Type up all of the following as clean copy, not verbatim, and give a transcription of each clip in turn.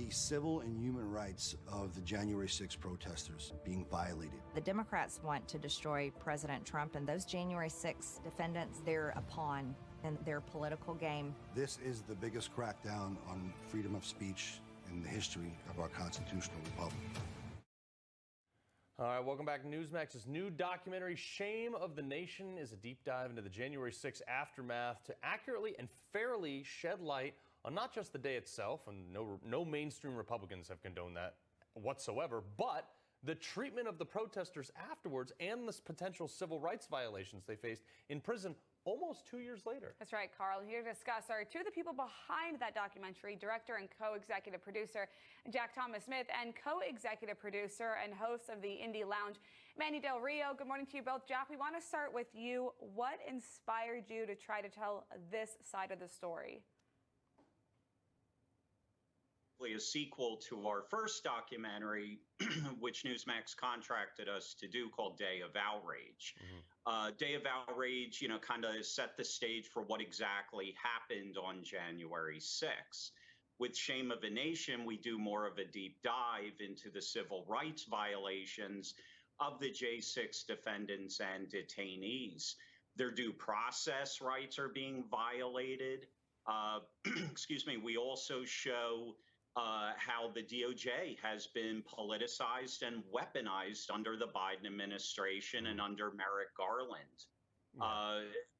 the civil and human rights of the January 6th protesters being violated. The Democrats want to destroy President Trump, and those January 6th defendants, they're a pawn in their political game. This is the biggest crackdown on freedom of speech in the history of our constitutional republic. All right, welcome back to NEWSMAX's new documentary, Shame of the Nation, is a deep dive into the January 6th aftermath to accurately and fairly shed light on not just the day itself, and no mainstream Republicans have condoned that whatsoever, but the treatment of the protesters afterwards and the potential civil rights violations they faced in prison almost 2 years later. That's right, Carl. Here to discuss are two of the people behind that documentary, director and co-executive producer Jack Thomas Smith, and co-executive producer and host of the Indie Lounge, Mandy Del Rio. Good morning to you both. Jack, we want to start with you. What inspired you to try to tell this side of the story? A sequel to our first documentary, which NEWSMAX contracted us to do, called Day of Outrage. Day of Outrage, kind of set the stage for what exactly happened on January 6th. With Shame of a Nation, we do more of a deep dive into the civil rights violations of the J6 defendants and detainees. Their due process rights are being violated. Excuse me, we also show how the DOJ has been politicized and weaponized under the Biden administration and under Merrick Garland.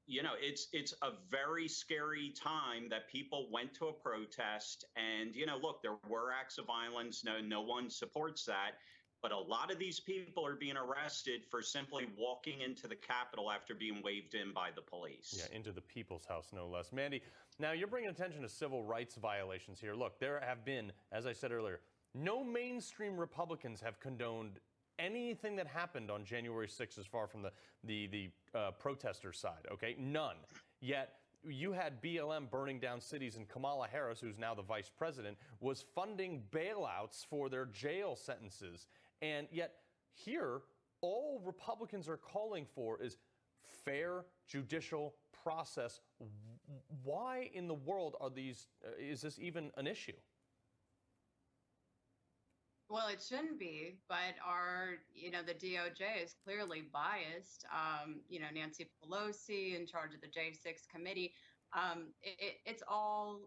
It's a very scary time that people went to a protest and, look, there were acts of violence. No one supports that. But a lot of these people are being arrested for simply walking into the Capitol after being waved in by the police. Yeah, into the People's House, no less. Mandy, now you're bringing attention to civil rights violations here. Look, there have been, as I said earlier, no mainstream Republicans have condoned anything that happened on January 6th as far from the protester side, okay? None. Yet you had BLM burning down cities, and Kamala Harris, who's now the vice president, was funding bailouts for their jail sentences. And yet here, all Republicans are calling for is fair judicial process. Why in the world is this even an issue? Well, it shouldn't be, but the DOJ is clearly biased. Nancy Pelosi in charge of the J6 committee. It's all,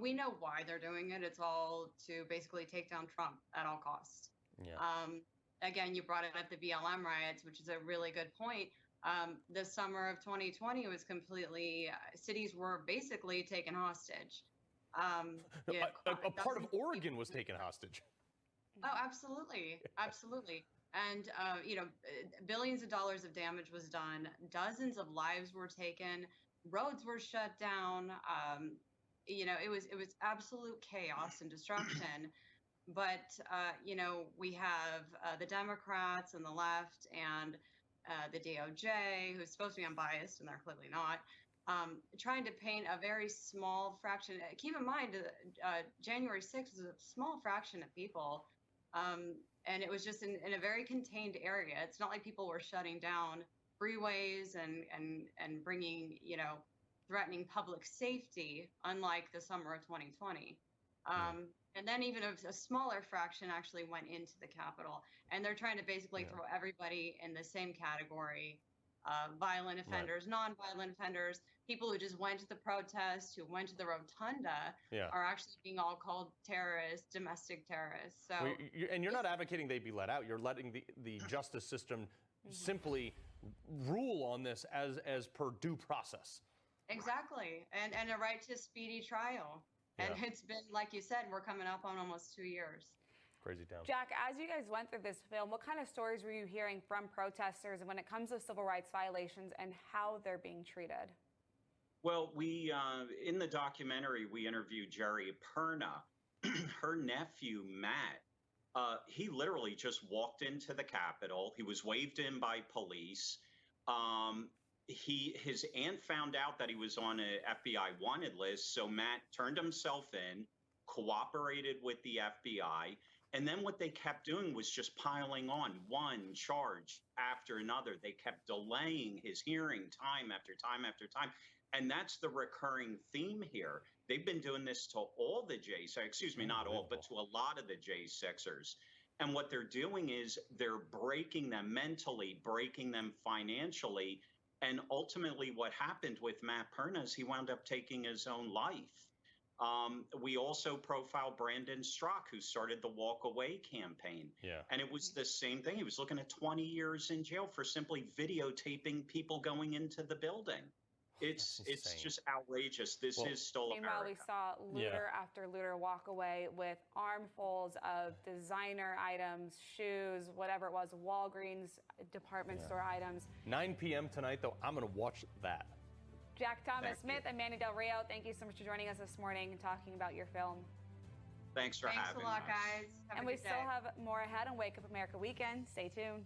we know why they're doing it. It's all to basically take down Trump at all costs. Yeah. Again, you brought it up, the BLM riots, which is a really good point. The summer of 2020 was cities were basically taken hostage. A part of Oregon was taken hostage. Oh, absolutely. Absolutely. And, billions of dollars of damage was done. Dozens of lives were taken. Roads were shut down. It was absolute chaos and destruction. But, we have the Democrats and the left and the DOJ, who's supposed to be unbiased, and they're clearly not, trying to paint a very small fraction. Keep in mind, January 6th was a small fraction of people, and it was just in a very contained area. It's not like people were shutting down freeways and bringing, threatening public safety, unlike the summer of 2020. And then even a smaller fraction actually went into the Capitol. And they're trying to basically throw everybody in the same category. Violent offenders, non-violent offenders, people who just went to the protest, who went to the rotunda, are actually being all called terrorists, domestic terrorists. So, and you're not advocating they be let out. You're letting the justice system simply rule on this as per due process. Exactly, and a right to speedy trial. And it's been, like you said, we're coming up on almost 2 years. Crazy town. Jack, as you guys went through this film, what kind of stories were you hearing from protesters when it comes to civil rights violations and how they're being treated? Well, we in the documentary, we interviewed Jerry Perna. Her nephew, Matt, he literally just walked into the Capitol. He was waved in by police. His aunt found out that he was on an FBI wanted list, so Matt turned himself in, cooperated with the FBI, and then what they kept doing was just piling on one charge after another. They kept delaying his hearing time after time after time. And that's the recurring theme here. They've been doing this to all the excuse me, not all, but to a lot of the J6ers. And what they're doing is they're breaking them mentally, breaking them financially. And ultimately what happened with Matt Perna is he wound up taking his own life. We also profiled Brandon Strzok, who started the Walk Away campaign. Yeah. And it was the same thing. He was looking at 20 years in jail for simply videotaping people going into the building. It's just outrageous. This is still meanwhile, America. we saw looter after looter walk away with armfuls of designer items, shoes, whatever it was, Walgreens department store items. 9 p.m. tonight, though, I'm going to watch that. Jack Thomas Smith and Mandy Del Rio, thank you so much for joining us this morning and talking about your film. Thanks for having us. Thanks a lot, guys. And we still have more ahead on Wake Up America Weekend. Stay tuned.